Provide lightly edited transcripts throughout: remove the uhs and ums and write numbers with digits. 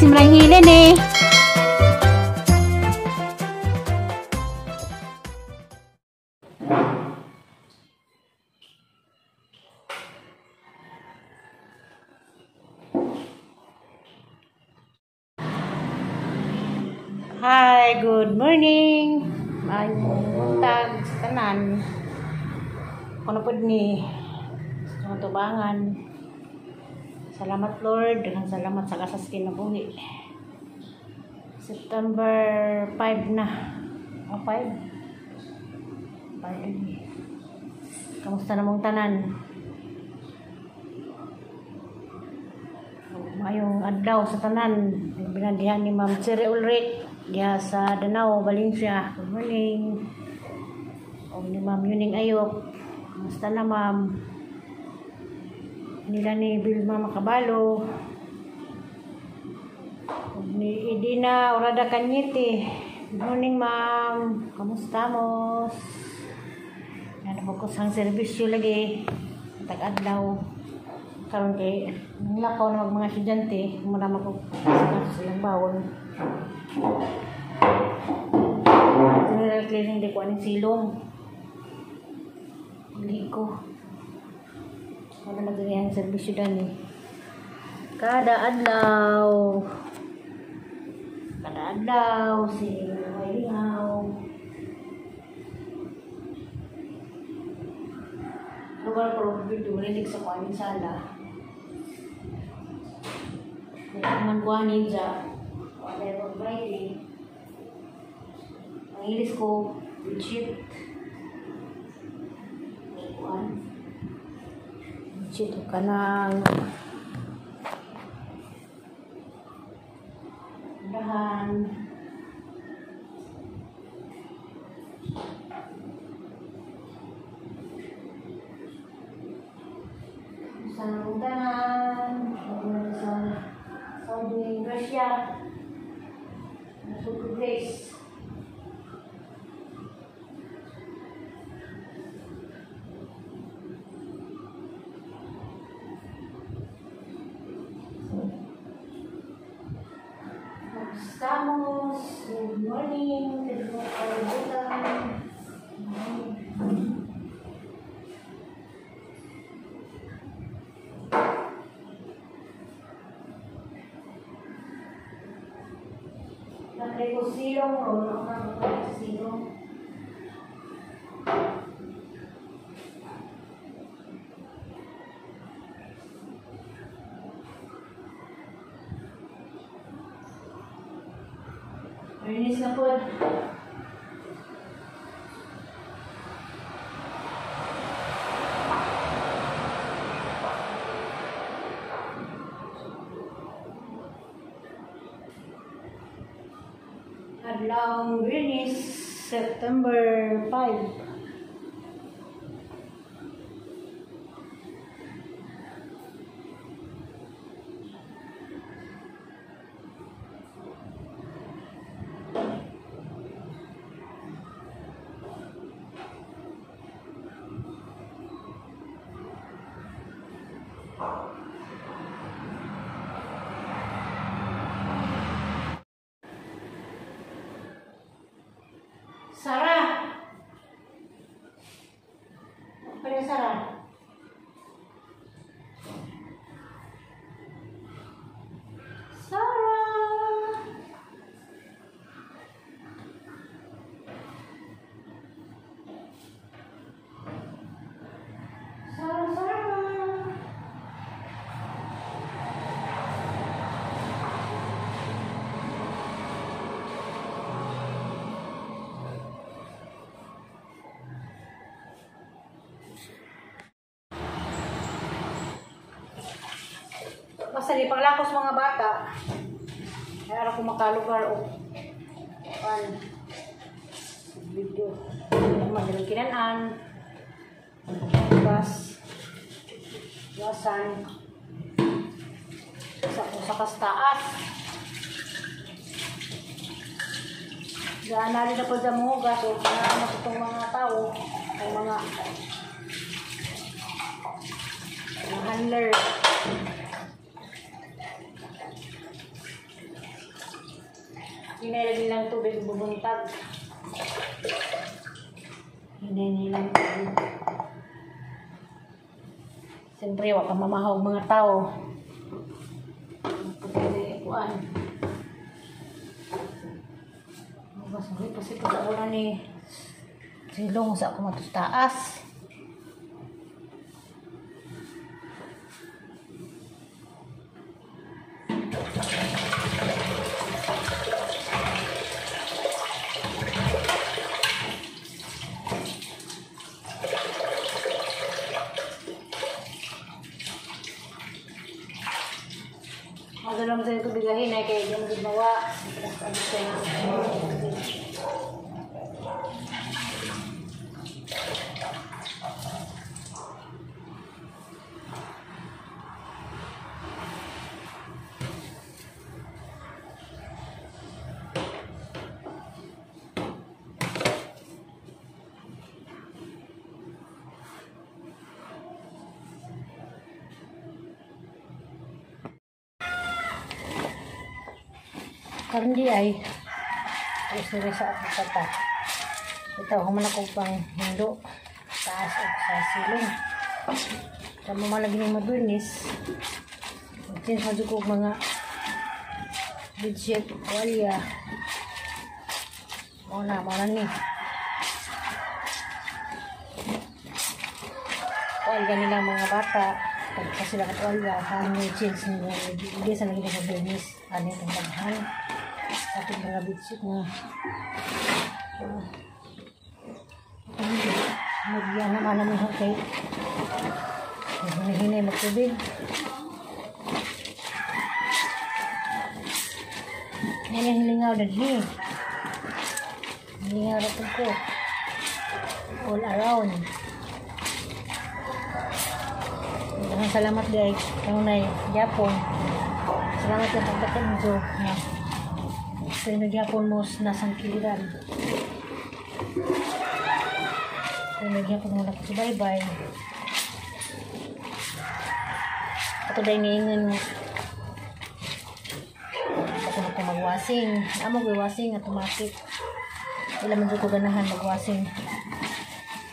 si Maranghilen eh. Hi, good morning. Mayong tag sa tanan. Ano po ni sa tubangan. Salamat Lord, daghang salamat sa kasaskin na buhi. September 5 na. O 5. Kamusta namang tanan? Mayong adlaw sa tanan. Binandihan ni Ma'am Cherry Ulrich diha sa Danau, Valencia. Good morning. O ni Ma'am Yuning Ayok. Kamusta na Ma'am? Nila ni Vilma Macabalo. O ni Edina Orada Cañete. Good morning Ma'am. Kamusta mo? Yan ako kusang serbisyo lagi. Tag-adlaw. Karon kay nglakaw na mga estudyante, marama ko silang bawon. General cleaning di ko aning silong. Bili ko. Wala na ganyan ang serbisyo dani. Kada adlaw si Malingaw. Lugar ko video marinig sa kuaning sala. Naman kuanin dyan. Whatever Friday. Ang ilis ko, legit. Kuan. Legit ka ng dahan. Isang dahan. Saudi Russia, Portuguese. Estamos. Good morning. Nakay ko silong o nakakapag sa silong. Marinis na po. Adlaw Rinis, September 5. Sarah. Apa dia Sarah? Sarah. Sarah. Basta di paglakos mga bata. Kaya ako makalugar o video. Madaling kinanan. Bas. Basan. Sa kastaas. Diyan na rin na po dyan mga hugas. O kaya itong mga tao. Ay mga handler. Hinay lang tubig bubuntag. Hinay nilang tubig. Siyempre, waka mamahog mga tao. Kuan. Masakit kasi pagkakulan ni silong sa ako matos taas. Magalang sa ito bigahin ay kaya yung ginawa. Karon di ay usiri sa atata. Ito human ako pang hindo taas o sa silong. Sa mamalagi ng madunis. Magsin sa ko mga bedsheet tuwalya. Mana ni. Tuwalya nila mga bata. Pagka sila katuwalya, kami change nila. Hindi sa lagi sa business. Ano itong baghan. Ating mga bedsheet na magyan naman namin okay. Hinahinay magtubig. Yan ang hilingaw na din. Hilingaw na ko. All around. Salamat guys. Kanunay, Japon. Salamat sa pagkakanjo. Sa nagyapon mo nasang kiliran. Sa nagyapon mo nakasubaybay. Ako dahil niingan mo. Ako na magwasing. Magwasing automatic. Wala man ko ganahan magwasing.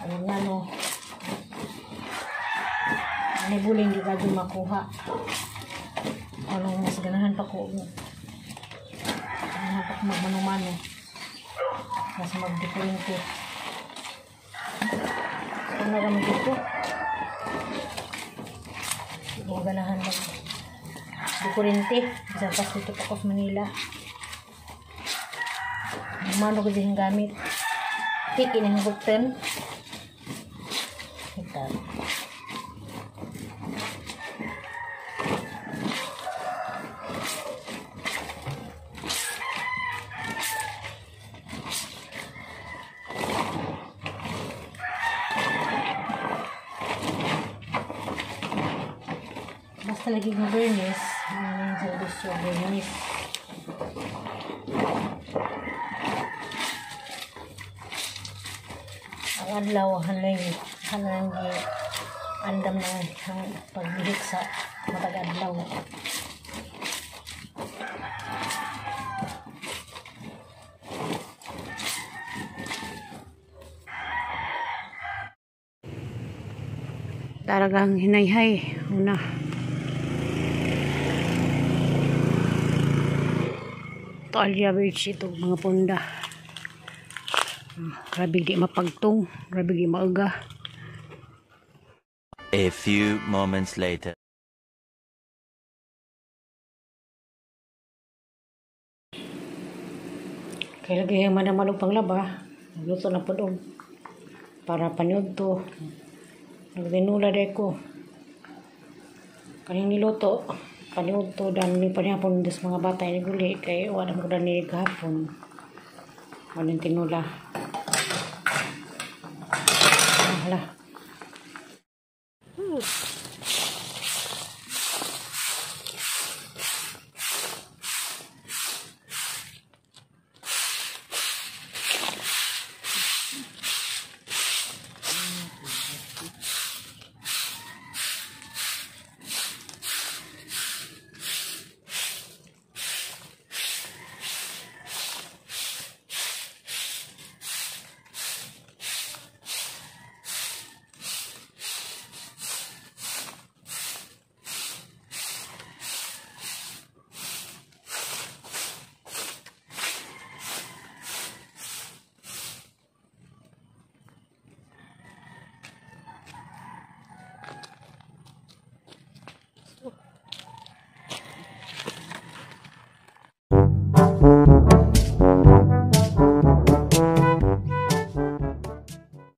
Ayun nga no. May buling di ka doon makuha. Anong mas ganahan pa ko. Ganahan pa ko magmano-mano. Kasi mag-decoring ko. Kung naramid ko. Hindi ko ganahan mag-decoring ko. Isa pas dito pa ko sa Manila. Mano ko din gamit. Tiki ng bukten. Ito. Basta lagi ng bernis, ang service yung bernis. Ang adlaw, hanay andam na ang pagbihik sa matag adlaw. Talagang hinayhay una. Tualya beach ito mga punda. Grabe di mapagtong, grabe di maaga. A few moments later. Kaya lagi yung manamalog pang laba. Nagluto na po doon. Para panyod to. Nagdinula day ko. Kanyang niluto. Panyod to. Dan may panyapon des mga bata yung guli. Kaya wala mo dan ni kahapon. Walang tinula. Hala.